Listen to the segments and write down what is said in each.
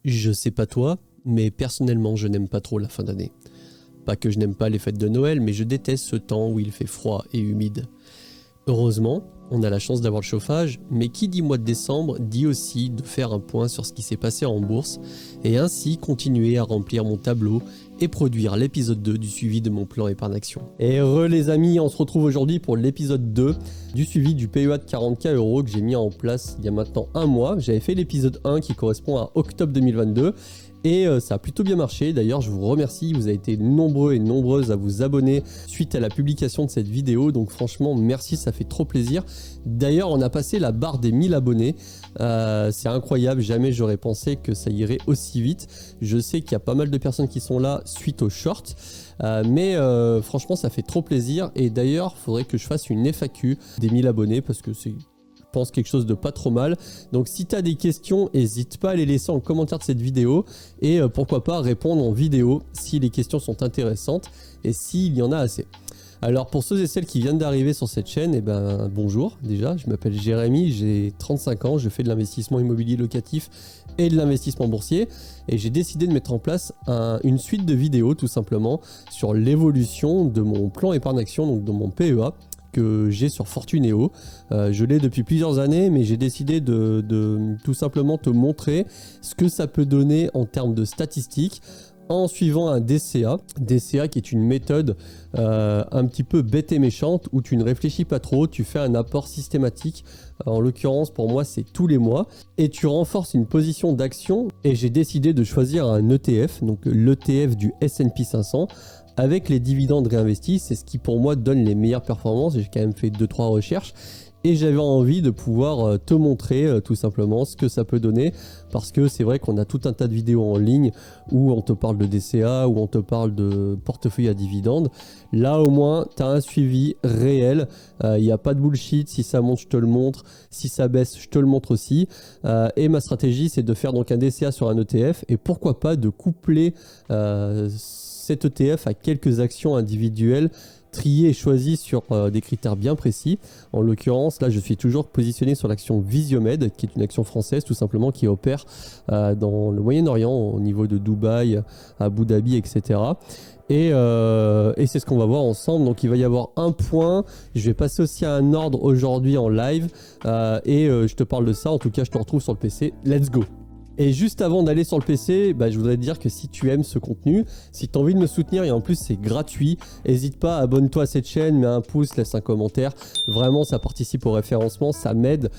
Je sais pas toi, mais personnellement je n'aime pas trop la fin d'année. Pas que je n'aime pas les fêtes de Noël, mais je déteste ce temps où il fait froid et humide. Heureusement, on a la chance d'avoir le chauffage, mais qui dit mois de décembre dit aussi de faire un point sur ce qui s'est passé en bourse et ainsi continuer à remplir mon tableau et produire l'épisode 2 du suivi de mon plan épargne action. Et les amis, on se retrouve aujourd'hui pour l'épisode 2 du suivi du PEA de 40K € que j'ai mis en place il y a maintenant un mois. J'avais fait l'épisode 1 qui correspond à octobre 2022. Et ça a plutôt bien marché. D'ailleurs, je vous remercie. Vous avez été nombreux et nombreuses à vous abonner suite à la publication de cette vidéo. Donc franchement, merci, ça fait trop plaisir. D'ailleurs, on a passé la barre des 1000 abonnés. C'est incroyable. Jamais j'aurais pensé que ça irait aussi vite. Je sais qu'il y a pas mal de personnes qui sont là suite aux shorts. Mais franchement, ça fait trop plaisir. Et d'ailleurs, il faudrait que je fasse une FAQ des 1000 abonnés parce que c'est... pense quelque chose de pas trop mal. Donc si tu as des questions, n'hésite pas à les laisser en commentaire de cette vidéo et pourquoi pas répondre en vidéo si les questions sont intéressantes et s'il y en a assez. Alors pour ceux et celles qui viennent d'arriver sur cette chaîne, bonjour déjà, je m'appelle Jérémy, j'ai 35 ans, je fais de l'investissement immobilier locatif et de l'investissement boursier et j'ai décidé de mettre en place une suite de vidéos tout simplement sur l'évolution de mon plan épargne action, donc de mon PEA que j'ai sur Fortuneo. Je l'ai depuis plusieurs années, mais j'ai décidé de tout simplement te montrer ce que ça peut donner en termes de statistiques en suivant un DCA. DCA qui est une méthode un petit peu bête et méchante où tu ne réfléchis pas trop, tu fais un apport systématique. En l'occurrence, pour moi, c'est tous les mois et tu renforces une position d'action. Et j'ai décidé de choisir un ETF, donc l'ETF du S&P 500. Avec les dividendes réinvestis, c'est ce qui pour moi donne les meilleures performances. J'ai quand même fait 2-3 recherches et j'avais envie de pouvoir te montrer tout simplement ce que ça peut donner parce que c'est vrai qu'on a tout un tas de vidéos en ligne où on te parle de DCA, où on te parle de portefeuille à dividendes. Là au moins, tu as un suivi réel. Il n'y a pas de bullshit. Si ça monte, je te le montre. Si ça baisse, je te le montre aussi. Et ma stratégie, c'est de faire donc un DCA sur un ETF et pourquoi pas de coupler cet ETF à quelques actions individuelles triées et choisies sur des critères bien précis. En l'occurrence, là, je suis toujours positionné sur l'action Visiomed, qui est une action française tout simplement qui opère dans le Moyen-Orient au niveau de Dubaï, Abu Dhabi, etc. Et c'est ce qu'on va voir ensemble. Donc il va y avoir un point. Je vais passer aussi à un ordre aujourd'hui en live je te parle de ça. En tout cas, je te retrouve sur le PC. Let's go! Et juste avant d'aller sur le PC, je voudrais te dire que si tu aimes ce contenu, si tu as envie de me soutenir et en plus c'est gratuit, n'hésite pas, abonne-toi à cette chaîne, mets un pouce, laisse un commentaire. Vraiment, ça participe au référencement, ça m'aide.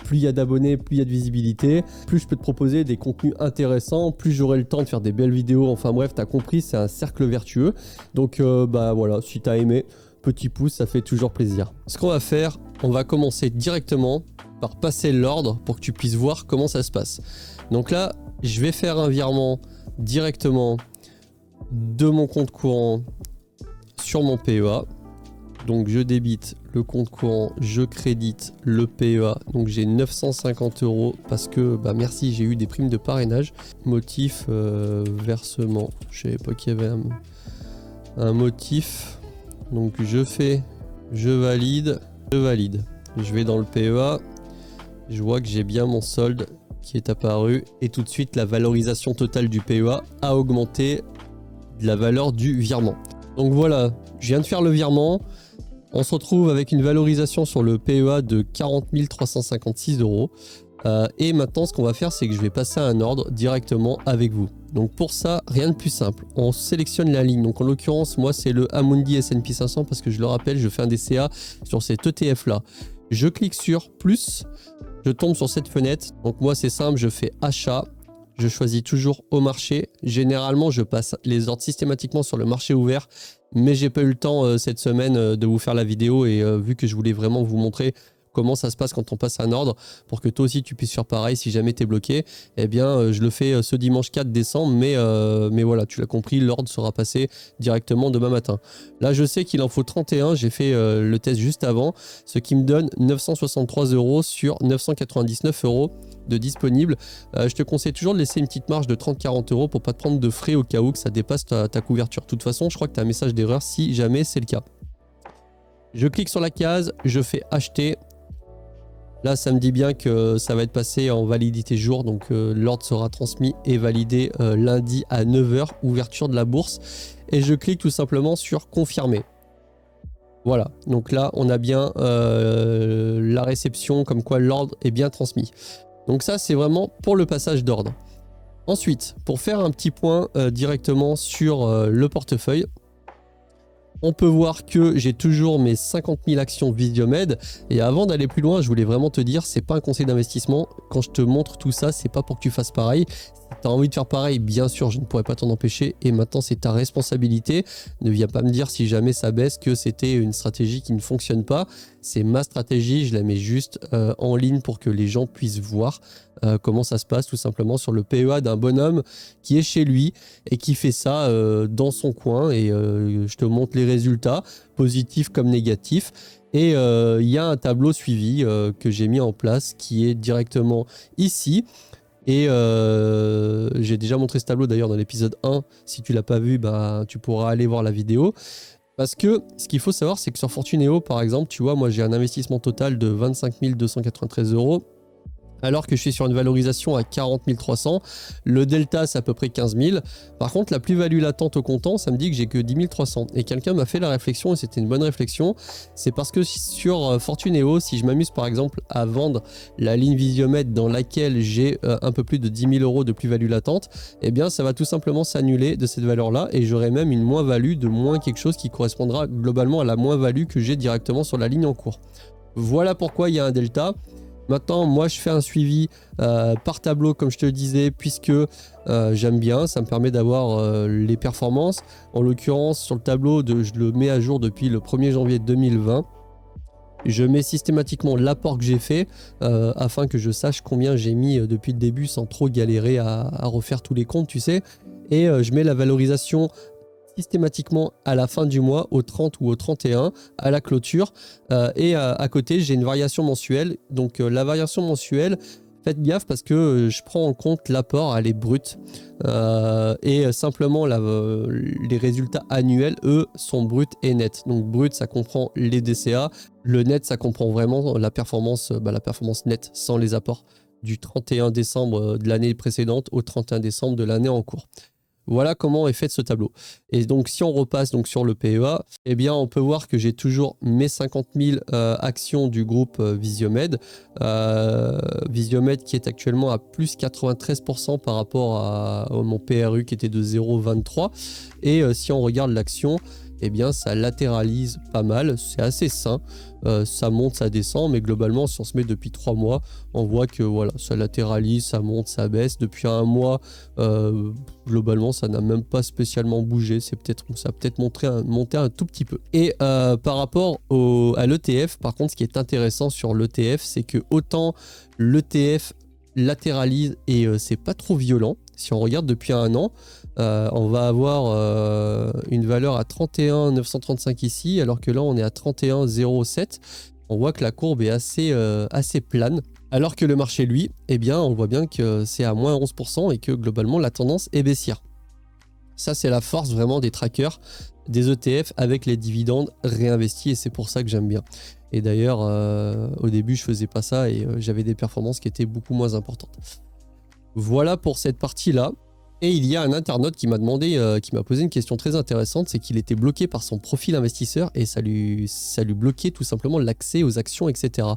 Plus il y a d'abonnés, plus il y a de visibilité, plus je peux te proposer des contenus intéressants, plus j'aurai le temps de faire des belles vidéos. Enfin bref, tu as compris, c'est un cercle vertueux. Donc voilà, si tu as aimé, petit pouce, ça fait toujours plaisir. Ce qu'on va faire, on va commencer directement par passer l'ordre pour que tu puisses voir comment ça se passe. Donc là, je vais faire un virement directement de mon compte courant sur mon PEA. Donc je débite le compte courant, je crédite le PEA. Donc j'ai 950 € parce que, merci, j'ai eu des primes de parrainage. Motif, versement. Je savais pas qu'il y avait un motif. Donc je valide. Je vais dans le PEA. Je vois que j'ai bien mon solde qui est apparu et tout de suite la valorisation totale du PEA a augmenté de la valeur du virement. Donc voilà, je viens de faire le virement. On se retrouve avec une valorisation sur le PEA de 40 356 €. Et maintenant, ce qu'on va faire, c'est que je vais passer à un ordre directement avec vous. Donc pour ça, rien de plus simple. On sélectionne la ligne. Donc en l'occurrence, moi, c'est le Amundi S&P 500 parce que je le rappelle, je fais un DCA sur cet ETF-là. Je clique sur plus, je tombe sur cette fenêtre. Donc moi, c'est simple, je fais achat. Je choisis toujours au marché. Généralement, je passe les ordres systématiquement sur le marché ouvert. Mais j'ai pas eu le temps cette semaine de vous faire la vidéo et vu que je voulais vraiment vous montrer comment ça se passe quand on passe un ordre pour que toi aussi tu puisses faire pareil si jamais tu es bloqué, je le fais ce dimanche 4 décembre mais voilà, tu l'as compris, l'ordre sera passé directement demain matin. Là je sais qu'il en faut 31, j'ai fait le test juste avant, ce qui me donne 963 € sur 999 € de disponible. Je te conseille toujours de laisser une petite marge de 30-40 € pour pas te prendre de frais au cas où que ça dépasse ta couverture. De toute façon, je crois que tu as un message d'erreur si jamais c'est le cas. Je clique sur la case, je fais acheter. Là, ça me dit bien que ça va être passé en validité jour, donc l'ordre sera transmis et validé lundi à 9 h, ouverture de la bourse. Et je clique tout simplement sur confirmer. Voilà, donc là, on a bien la réception, comme quoi l'ordre est bien transmis. Donc ça, c'est vraiment pour le passage d'ordre. Ensuite, pour faire un petit point directement sur le portefeuille, on peut voir que j'ai toujours mes 50 000 actions Visiomed. Et avant d'aller plus loin, je voulais vraiment te dire, c'est pas un conseil d'investissement. Quand je te montre tout ça, c'est pas pour que tu fasses pareil. Si tu as envie de faire pareil, bien sûr, je ne pourrais pas t'en empêcher. Et maintenant, c'est ta responsabilité. Ne viens pas me dire si jamais ça baisse que c'était une stratégie qui ne fonctionne pas. C'est ma stratégie, je la mets juste en ligne pour que les gens puissent voir comment ça se passe tout simplement sur le PEA d'un bonhomme qui est chez lui et qui fait ça dans son coin. Et je te montre les résultats, positifs comme négatifs. Et il y a un tableau suivi que j'ai mis en place qui est directement ici. Et j'ai déjà montré ce tableau d'ailleurs dans l'épisode 1. Si tu l'as pas vu, bah, tu pourras aller voir la vidéo. Parce que ce qu'il faut savoir, c'est que sur Fortuneo, par exemple, tu vois, moi j'ai un investissement total de 25 293 €. Alors que je suis sur une valorisation à 40 300. Le delta, c'est à peu près 15 000. Par contre, la plus-value latente au comptant, ça me dit que j'ai que 10 300. Et quelqu'un m'a fait la réflexion, et c'était une bonne réflexion. C'est parce que sur Fortuneo, si je m'amuse par exemple à vendre la ligne Visiomed dans laquelle j'ai un peu plus de 10 000 € de plus-value latente, eh bien, ça va tout simplement s'annuler de cette valeur-là. Et j'aurai même une moins-value de moins quelque chose qui correspondra globalement à la moins-value que j'ai directement sur la ligne en cours. Voilà pourquoi il y a un delta. Maintenant, moi, je fais un suivi par tableau, comme je te le disais, puisque j'aime bien. Ça me permet d'avoir les performances. En l'occurrence, sur le tableau, je le mets à jour depuis le 1er janvier 2020. Je mets systématiquement l'apport que j'ai fait afin que je sache combien j'ai mis depuis le début sans trop galérer à refaire tous les comptes, tu sais. Et je mets la valorisation systématiquement à la fin du mois, au 30 ou au 31, à la clôture. Et à côté, j'ai une variation mensuelle. Donc la variation mensuelle, faites gaffe parce que je prends en compte l'apport, elle est brute. Et simplement, les résultats annuels, eux, sont bruts et nets. Donc brut, ça comprend les DCA. Le net, ça comprend vraiment la performance nette sans les apports du 31 décembre de l'année précédente au 31 décembre de l'année en cours. Voilà comment est fait ce tableau. Et donc, si on repasse donc sur le PEA, eh bien, on peut voir que j'ai toujours mes 50 000 actions du groupe Visiomed. Visiomed qui est actuellement à plus 93% par rapport à mon PRU qui était de 0,23. Et si on regarde l'action, eh bien, ça latéralise pas mal. C'est assez sain. Ça monte, ça descend, mais globalement, si on se met depuis 3 mois, on voit que voilà, ça latéralise, ça monte, ça baisse. Depuis un mois, globalement, ça n'a même pas spécialement bougé. Ça a peut-être monté un tout petit peu. Et par rapport à l'ETF, par contre, ce qui est intéressant sur l'ETF, c'est que autant l'ETF latéralise et c'est pas trop violent. Si on regarde depuis un an, on va avoir une valeur à 31 935 ici, alors que là on est à 31 07. On voit que la courbe est assez plane. Alors que le marché, lui, eh bien, on voit bien que c'est à moins 11% et que globalement la tendance est baissière. Ça, c'est la force vraiment des trackers, des ETF avec les dividendes réinvestis et c'est pour ça que j'aime bien. Et d'ailleurs, au début, je faisais pas ça et j'avais des performances qui étaient beaucoup moins importantes. Voilà pour cette partie-là. Et il y a un internaute qui m'a posé une question très intéressante, c'est qu'il était bloqué par son profil investisseur et ça lui bloquait tout simplement l'accès aux actions, etc.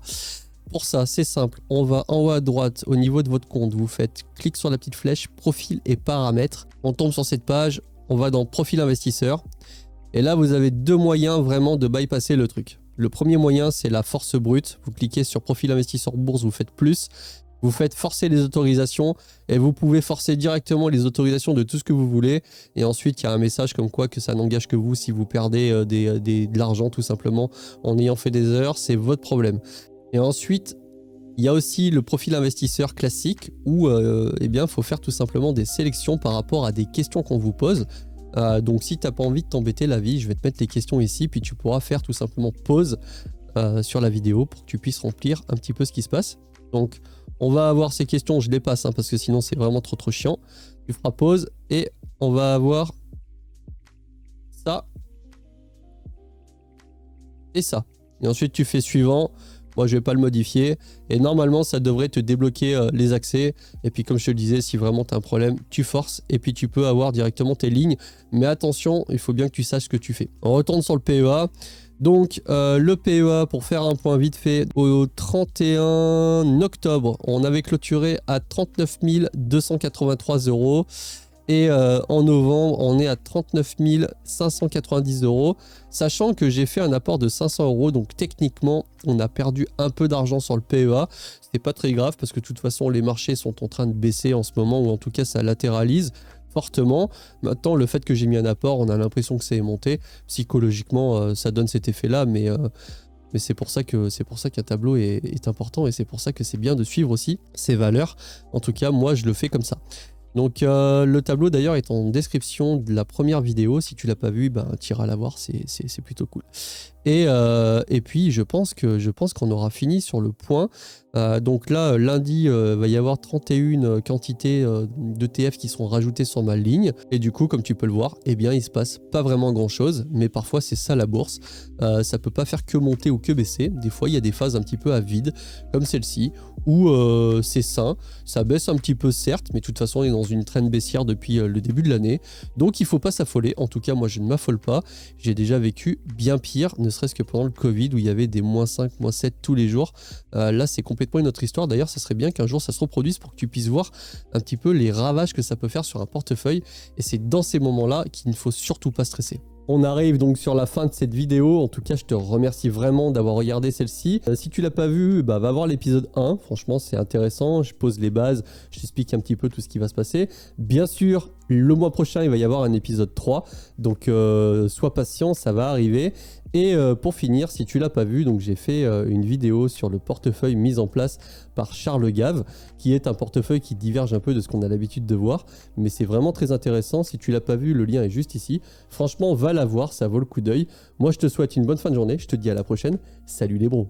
Pour ça, c'est simple, on va en haut à droite au niveau de votre compte, vous faites clic sur la petite flèche, profil et paramètres. On tombe sur cette page, on va dans profil investisseur et là vous avez deux moyens vraiment de bypasser le truc. Le premier moyen, c'est la force brute. Vous cliquez sur profil investisseur bourse, vous faites plus. Vous faites forcer les autorisations et vous pouvez forcer directement les autorisations de tout ce que vous voulez. Et ensuite, il y a un message comme quoi que ça n'engage que vous si vous perdez de l'argent tout simplement en ayant fait des erreurs, c'est votre problème. Et ensuite, il y a aussi le profil investisseur classique où eh bien, faut faire tout simplement des sélections par rapport à des questions qu'on vous pose. Donc si tu n'as pas envie de t'embêter la vie, je vais te mettre les questions ici, puis tu pourras faire tout simplement pause sur la vidéo pour que tu puisses remplir un petit peu ce qui se passe. Donc on va avoir ces questions, je les passe parce que sinon c'est vraiment trop chiant. Tu feras pause et on va avoir ça et ça. Et ensuite tu fais suivant. Moi, je vais pas le modifier. Et normalement, ça devrait te débloquer les accès. Et puis, comme je te le disais, si vraiment tu as un problème, tu forces. Et puis, tu peux avoir directement tes lignes. Mais attention, il faut bien que tu saches ce que tu fais. On retourne sur le PEA. Donc, le PEA, pour faire un point vite fait, au 31 octobre, on avait clôturé à 39 283 €. Et en novembre, on est à 39 590 €, sachant que j'ai fait un apport de 500 €. Donc techniquement, on a perdu un peu d'argent sur le PEA. C'est pas très grave parce que de toute façon, les marchés sont en train de baisser en ce moment, ou en tout cas, ça latéralise fortement. Maintenant, le fait que j'ai mis un apport, on a l'impression que c'est monté. Psychologiquement, ça donne cet effet-là, mais c'est pour ça qu'un tableau est important, et c'est pour ça que c'est bien de suivre aussi ces valeurs. En tout cas, moi, je le fais comme ça. Donc le tableau d'ailleurs est en description de la première vidéo. Si tu l'as pas vu, ben tu iras la voir, c'est plutôt cool. Et puis je pense qu'on aura fini sur le point. Donc là, lundi, va y avoir 31 quantités d'ETF qui seront rajoutées sur ma ligne. Et du coup, comme tu peux le voir, eh bien, il se passe pas vraiment grand-chose. Mais parfois, c'est ça la bourse. Ça peut pas faire que monter ou que baisser. Des fois, il y a des phases un petit peu à vide, comme celle-ci, où c'est sain. Ça baisse un petit peu, certes, mais de toute façon, on est dans une traîne baissière depuis le début de l'année. Donc, il faut pas s'affoler. En tout cas, moi, je ne m'affole pas. J'ai déjà vécu bien pire, ne serait-ce que pendant le Covid, où il y avait des -5, -7 tous les jours. Là, c'est complètement une autre histoire. D'ailleurs, ça serait bien qu'un jour ça se reproduise pour que tu puisses voir un petit peu les ravages que ça peut faire sur un portefeuille. Et c'est dans ces moments-là qu'il ne faut surtout pas stresser. On arrive donc sur la fin de cette vidéo. En tout cas, je te remercie vraiment d'avoir regardé celle-ci. Si tu l'as pas vue, va voir l'épisode 1. Franchement, c'est intéressant. Je pose les bases, je t'explique un petit peu tout ce qui va se passer. Bien sûr, le mois prochain, il va y avoir un épisode 3. Donc, sois patient, ça va arriver. Et pour finir, si tu l'as pas vu, donc j'ai fait une vidéo sur le portefeuille mis en place par Charles Gave, qui est un portefeuille qui diverge un peu de ce qu'on a l'habitude de voir, mais c'est vraiment très intéressant. Si tu l'as pas vu, le lien est juste ici. Franchement, va la voir, ça vaut le coup d'œil. Moi, je te souhaite une bonne fin de journée. Je te dis à la prochaine. Salut les bros.